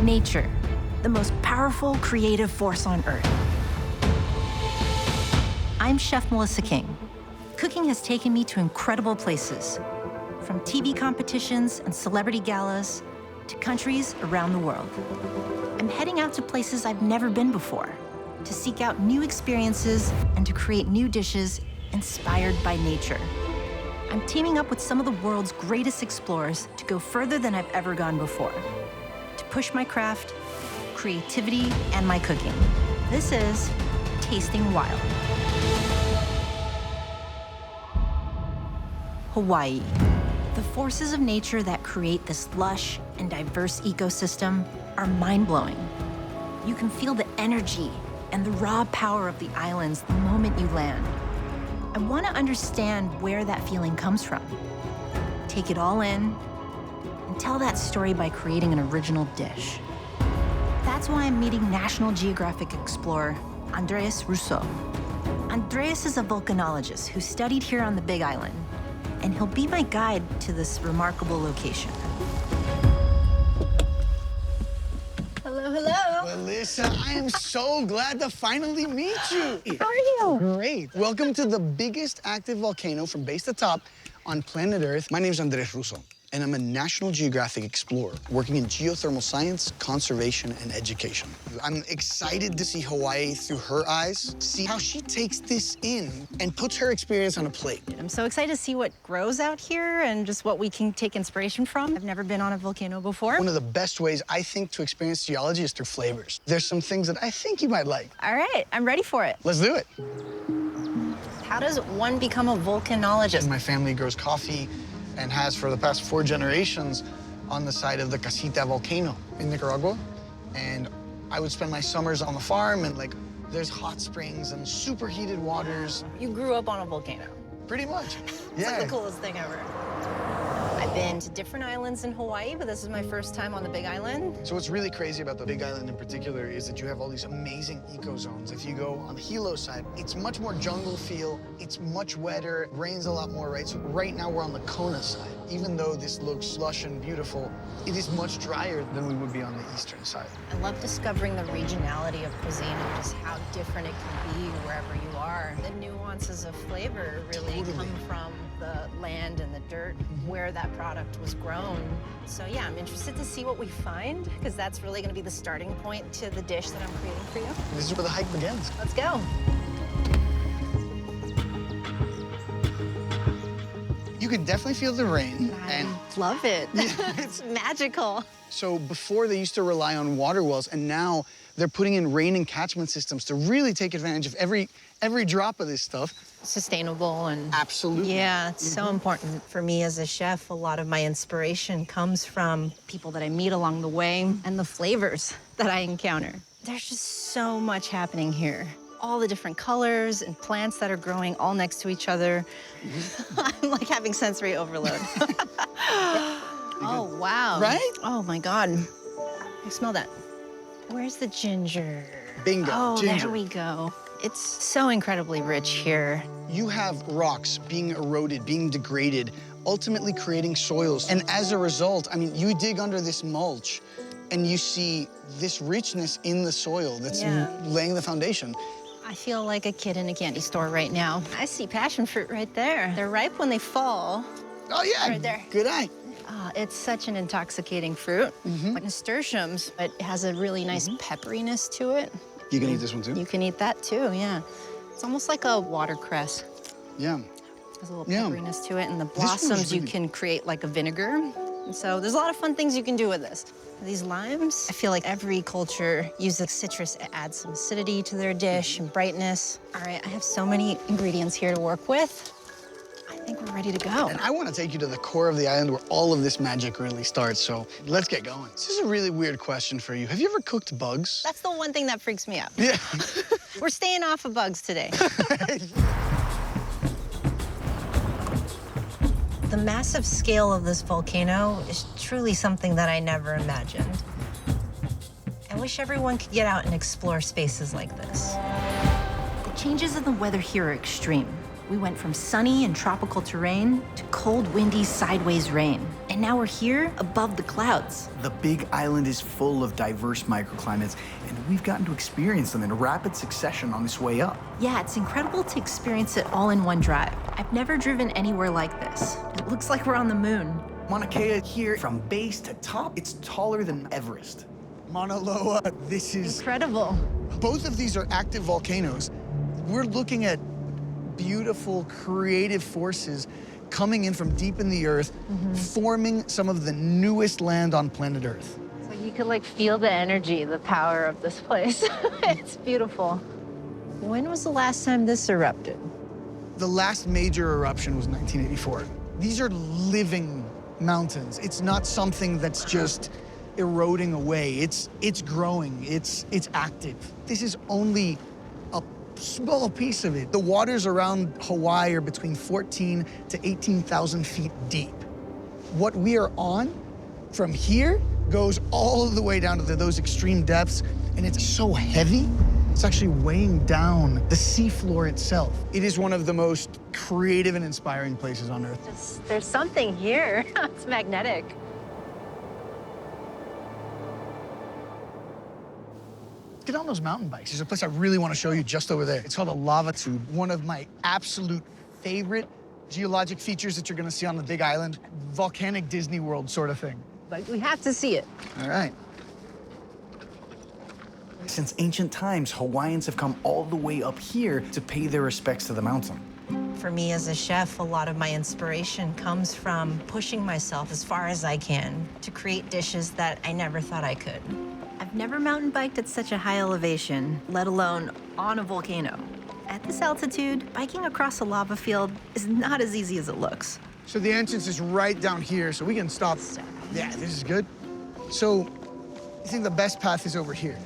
Nature, the most powerful creative force on Earth. I'm Chef Melissa King. Cooking has taken me to incredible places, from TV competitions and celebrity galas to countries around the world. I'm heading out to places I've never been before, to seek out new experiences and to create new dishes inspired by nature. I'm teaming up with some of the world's greatest explorers to go further than I've ever gone before, to push my craft, creativity, and my cooking. This is Tasting Wild. Hawaii. The forces of nature that create this lush and diverse ecosystem are mind-blowing. You can feel the energy and the raw power of the islands the moment you land. I want to understand where that feeling comes from, take it all in, and tell that story by creating an original dish. That's why I'm meeting National Geographic explorer Andreas Russo. Andreas is a volcanologist who studied here on the Big Island, and he'll be my guide to this remarkable location. Hello, hello. Melissa, I am so glad to finally meet you. How are you? Great. Welcome to the biggest active volcano from base to top on planet Earth. My name is Andres Russo, and I'm a National Geographic explorer working in geothermal science, conservation, and education. I'm excited to see Hawaii through her eyes, see how she takes this in and puts her experience on a plate. I'm so excited to see what grows out here and just what we can take inspiration from. I've never been on a volcano before. One of the best ways, I think, to experience geology is through flavors. There's some things that I think you might like. All right, I'm ready for it. Let's do it. How does one become a volcanologist? My family grows coffee and has for the past 4 generations on the side of the Casita volcano in Nicaragua. And I would spend my summers on the farm and there's hot springs and superheated waters. You grew up on a volcano. Pretty much, It's like the coolest thing ever. I've been to different islands in Hawaii, but this is my first time on the Big Island. So what's really crazy about the Big Island in particular is that you have all these amazing ecozones. If you go on the Hilo side, it's much more jungle feel, it's much wetter, it rains a lot more, right? So right now we're on the Kona side. Even though this looks lush and beautiful, it is much drier than we would be on the eastern side. I love discovering the regionality of cuisine and just how different it can be wherever you are. The nuances of flavor really come from the land and the dirt where that product was grown. So yeah, I'm interested to see what we find, because that's really going to be the starting point to the dish that I'm creating for you. This is where the hike begins. Let's go. You can definitely feel the rain. I love it. It's magical. So before they used to rely on water wells, and now they're putting in rain and catchment systems to really take advantage of every drop of this stuff. Sustainable and... Absolutely. Yeah, it's so important for me as a chef. A lot of my inspiration comes from people that I meet along the way and the flavors that I encounter. There's just so much happening here. All the different colors and plants that are growing all next to each other. I'm like having sensory overload. Oh, wow. Right? Oh, my God. I smell that. Where's the ginger? Bingo, Oh, ginger. there we go. It's so incredibly rich here. You have rocks being eroded, being degraded, ultimately creating soils. And as a result, I mean, you dig under this mulch and you see this richness in the soil that's laying the foundation. I feel like a kid in a candy store right now. I see passion fruit right there. They're ripe when they fall. Oh, yeah. Right there. Good eye. It's such an intoxicating fruit. Like nasturtiums, but it has a really nice pepperiness to it. You can eat this one, too? You can eat that, too, yeah. It's almost like a watercress. Yeah. There's a little pepperiness to it, and the blossoms you can create like a vinegar. And so there's a lot of fun things you can do with this. These limes, I feel like every culture uses citrus to add some acidity to their dish and brightness. All right, I have so many ingredients here to work with. I think we're ready to go. And I want to take you to the core of the island where all of this magic really starts, so let's get going. This is a really weird question for you. Have you ever cooked bugs? That's the one thing that freaks me out. Yeah. We're staying off of bugs today. The massive scale of this volcano is truly something that I never imagined. I wish everyone could get out and explore spaces like this. The changes in the weather here are extreme. We went from sunny and tropical terrain to cold, windy, sideways rain. And now we're here above the clouds. The Big Island is full of diverse microclimates, and we've gotten to experience them in rapid succession on this way up. Yeah, it's incredible to experience it all in one drive. I've never driven anywhere like this. It looks like we're on the moon. Mauna Kea here, from base to top, it's taller than Everest. Mauna Loa, this is... Incredible. Both of these are active volcanoes. We're looking at beautiful, creative forces coming in from deep in the earth, forming some of the newest land on planet Earth. So you could like feel the energy, the power of this place. It's beautiful. When was the last time this erupted? The last major eruption was 1984. These are living mountains. It's not something that's just eroding away. It's growing, it's active. This is only a small piece of it. The waters around Hawaii are between 14 to 18,000 feet deep. What we are on from here goes all the way down to those extreme depths, and it's so heavy, it's actually weighing down the seafloor itself. It is one of the most creative and inspiring places on Earth. There's something here. It's magnetic. Get on those mountain bikes. There's a place I really want to show you just over there. It's called a lava tube, one of my absolute favorite geologic features that you're going to see on the Big Island. Volcanic Disney World sort of thing. Like, we have to see it. All right. Since ancient times, Hawaiians have come all the way up here to pay their respects to the mountain. For me as a chef, a lot of my inspiration comes from pushing myself as far as I can to create dishes that I never thought I could. I've never mountain biked at such a high elevation, let alone on a volcano. At this altitude, biking across a lava field is not as easy as it looks. So the entrance is right down here, so we can stop. Yeah, this is good. So I think the best path is over here.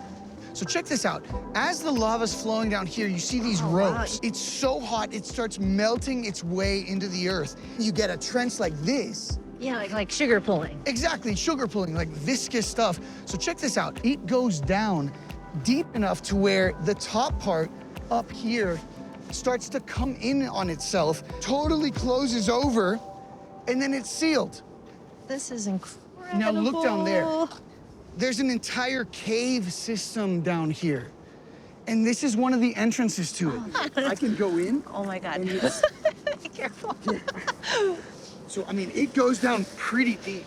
So check this out. As the lava's flowing down here, you see these ropes. wow. It's so hot, it starts melting its way into the earth. You get a trench like this. Yeah, like sugar pulling. Exactly, sugar pulling, like viscous stuff. So check this out. It goes down deep enough to where the top part up here starts to come in on itself, totally closes over, and then it's sealed. This is incredible. Now look down there. There's an entire cave system down here. And this is one of the entrances to it. I can go in. Oh my God. Be careful. So, I mean, it goes down pretty deep.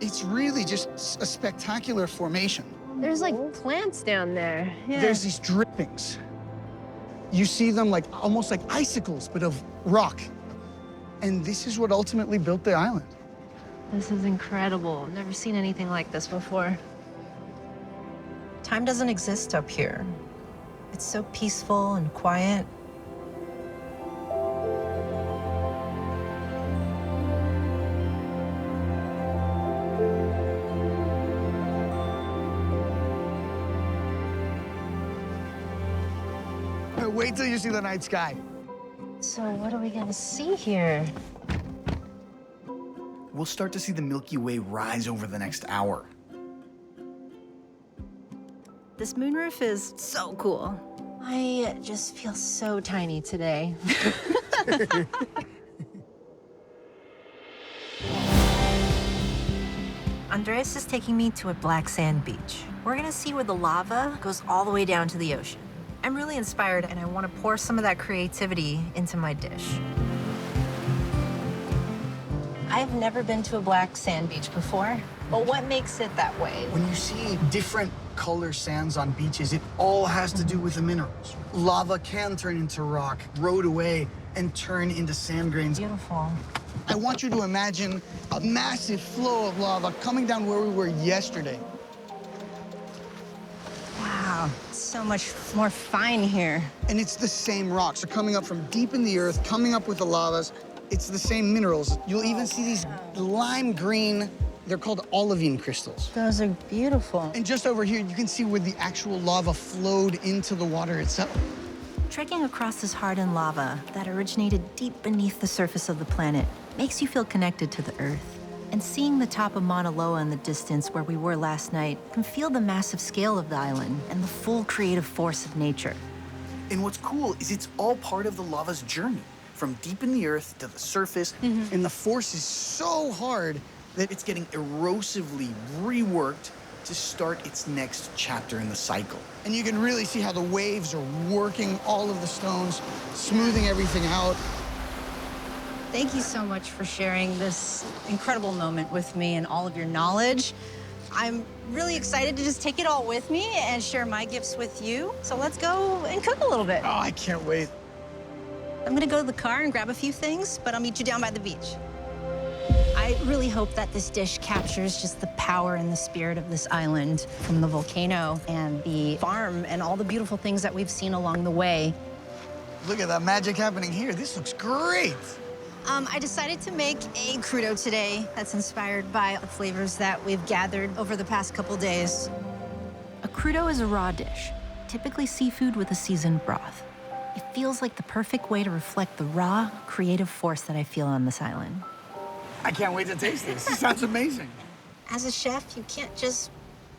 It's really just a spectacular formation. There's like plants down there. Yeah. There's these drippings. You see them like almost like icicles, but of rock. And this is what ultimately built the island. This is incredible. I've never seen anything like this before. Time doesn't exist up here. It's so peaceful and quiet. Wait till you see the night sky. So what are we gonna see here? We'll start to see the Milky Way rise over the next hour. This moonroof is so cool. I just feel so tiny today. Andres is taking me to a black sand beach. We're gonna see where the lava goes all the way down to the ocean. I'm really inspired, and I want to pour some of that creativity into my dish. I've never been to a black sand beach before, but what makes it that way? When you see different color sands on beaches, it all has to do with the minerals. Lava can turn into rock, erode away, and turn into sand grains. Beautiful. I want you to imagine a massive flow of lava coming down where we were yesterday. Wow, so much more fine here. And it's the same rocks. They're coming up from deep in the earth, coming up with the lavas. It's the same minerals. You'll even see these lime green, they're called olivine crystals. Those are beautiful. And just over here, you can see where the actual lava flowed into the water itself. Trekking across this hardened lava that originated deep beneath the surface of the planet makes you feel connected to the Earth. And seeing the top of Mauna Loa in the distance where we were last night can feel the massive scale of the island and the full creative force of nature. And what's cool is it's all part of the lava's journey. from deep in the earth to the surface, and the force is so hard that it's getting erosively reworked to start its next chapter in the cycle. And you can really see how the waves are working all of the stones, smoothing everything out. Thank you so much for sharing this incredible moment with me and all of your knowledge. I'm really excited to just take it all with me and share my gifts with you. So let's go and cook a little bit. Oh, I can't wait. I'm gonna go to the car and grab a few things, but I'll meet you down by the beach. I really hope that this dish captures just the power and the spirit of this island, from the volcano and the farm and all the beautiful things that we've seen along the way. Look at that magic happening here. This looks great. I decided to make a crudo today that's inspired by the flavors that we've gathered over the past couple days. A crudo is a raw dish, typically seafood with a seasoned broth. It feels like the perfect way to reflect the raw, creative force that I feel on this island. I can't wait to taste this. This sounds amazing. As a chef, you can't just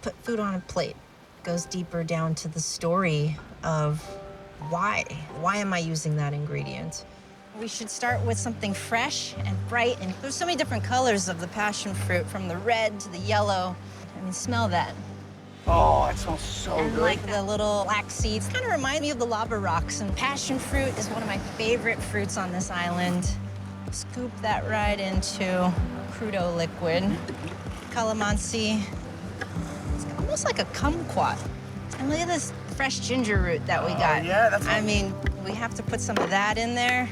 put food on a plate. It goes deeper down to the story of why. Why am I using that ingredient? We should start with something fresh and bright. And there's so many different colors of the passion fruit, from the red to the yellow. I mean, smell that. Oh, it smells so And good. like the little black seeds, kind of remind me of the lava rocks. And passion fruit is one of my favorite fruits on this island. Scoop that right into crudo liquid. Calamansi. It's almost like a kumquat. And look at this fresh ginger root that we got. yeah, that's I mean, we have to put some of that in there.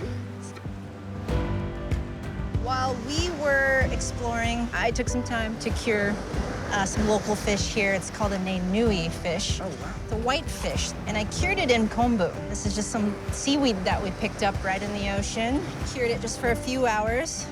While we were exploring, I took some time to cure some local fish here. It's called a nenui fish. Oh, wow. The white fish. And I cured it in kombu. This is just some seaweed that we picked up right in the ocean. Cured it just for a few hours.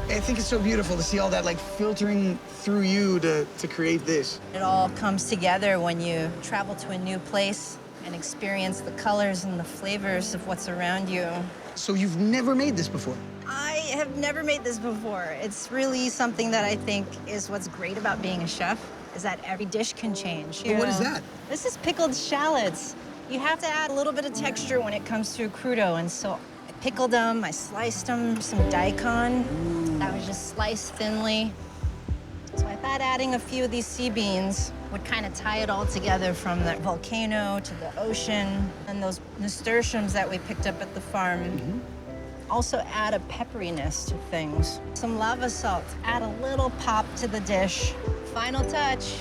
I think it's so beautiful to see all that like filtering through you to create this. It all comes together when you travel to a new place and experience the colors and the flavors of what's around you. So you've never made this before? I have never made this before. It's really something that I think is what's great about being a chef, is that every dish can change. Well, what is that? This is pickled shallots. You have to add a little bit of texture when it comes to a crudo, and so I pickled them, I sliced them, some daikon that was just sliced thinly. So I thought adding a few of these sea beans would kind of tie it all together, from the volcano to the ocean and those nasturtiums that we picked up at the farm. Also add a pepperiness to things. Some lava salt, add a little pop to the dish. Final touch,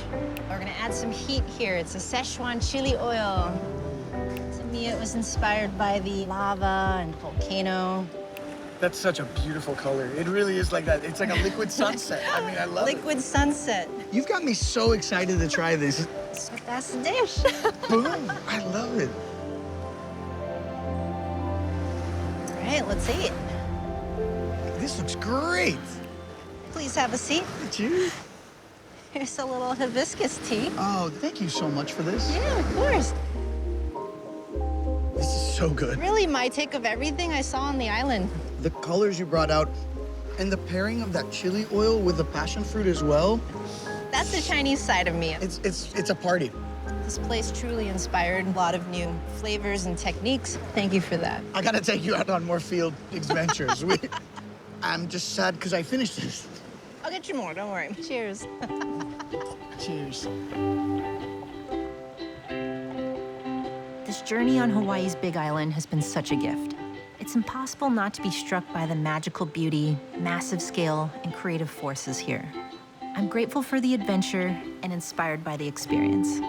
we're gonna add some heat here. It's a Szechuan chili oil. To me, it was inspired by the lava and volcano. That's such a beautiful color. It really is like that. It's like a liquid sunset. I mean, I love it. Liquid sunset. You've got me so excited to try this. So that's the dish. Boom. I love it. All right, let's eat. This looks great. Please have a seat. Cheers. Here's a little hibiscus tea. Oh, thank you so much for this. Yeah, of course. This is so good. Really my take of everything I saw on the island. The colors you brought out and the pairing of that chili oil with the passion fruit as well. That's the Chinese side of me. It's a party. This place truly inspired a lot of new flavors and techniques. Thank you for that. I gotta take you out on more field adventures. I'm just sad because I finished this. I'll get you more, don't worry. Cheers. Cheers. This journey on Hawaii's Big Island has been such a gift. It's impossible not to be struck by the magical beauty, massive scale, and creative forces here. I'm grateful for the adventure and inspired by the experience.